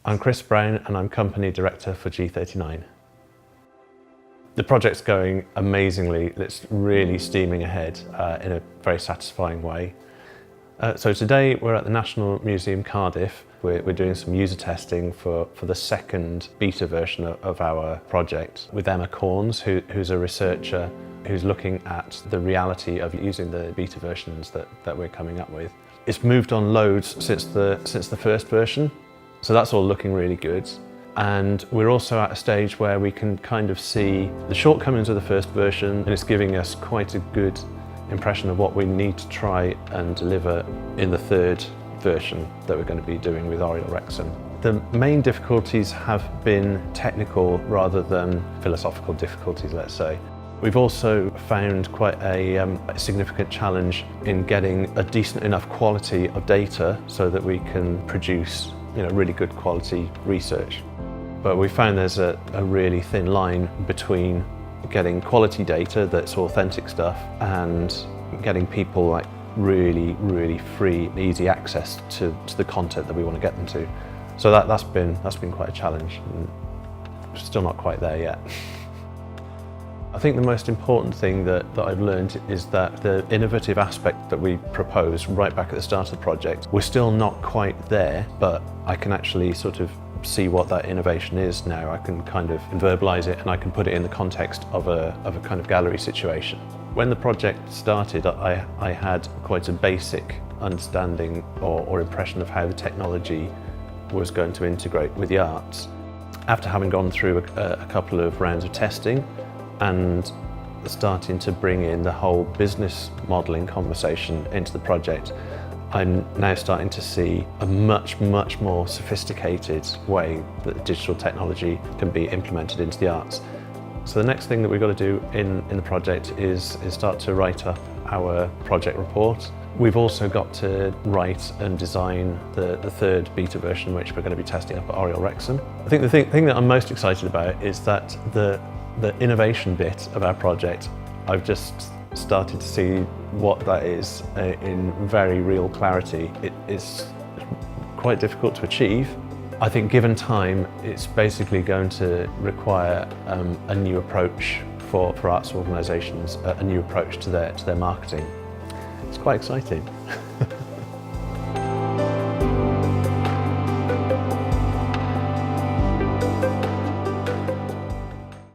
I'm Chris Brown and I'm Company Director for G39. The project's going amazingly. It's really steaming ahead in a very satisfying way. So today we're at the National Museum Cardiff. We're doing some user testing for the second beta version of our project with Emma Corns, who's a researcher who's looking at the reality of using the beta versions that we're coming up with. It's moved on loads since the first version, so that's all looking really good. And we're also at a stage where we can kind of see the shortcomings of the first version, and it's giving us quite a good impression of what we need to try and deliver in the third version that we're going to be doing with Oriel Wrexham. The main difficulties have been technical rather than philosophical difficulties, let's say. We've also found quite a significant challenge in getting a decent enough quality of data so that we can produce really good quality research. But we found there's a really thin line between getting quality data that's authentic stuff and getting people really free, easy access to the content that we want to get them to. So that's been quite a challenge, and we're still not quite there yet. I think the most important thing that I've learned is that the innovative aspect that we proposed right back at the start of the project, we're still not quite there, but I can actually sort of see what that innovation is now. I can kind of verbalize it and I can put it in the context of a kind of gallery situation. When the project started, I had quite a basic understanding or impression of how the technology was going to integrate with the arts. After having gone through a couple of rounds of testing and starting to bring in the whole business modelling conversation into the project, I'm now starting to see a much more sophisticated way that digital technology can be implemented into the arts. So the next thing that we've got to do in the project is start to write up our project report. We've also got to write and design the third beta version, which we're going to be testing up at Oriel Wrexham. I think the thing that I'm most excited about is that the innovation bit of our project, I've just started to see what that is in very real clarity. It is quite difficult to achieve. I think given time, it's basically going to require a new approach for arts organisations, a new approach to their marketing. It's quite exciting.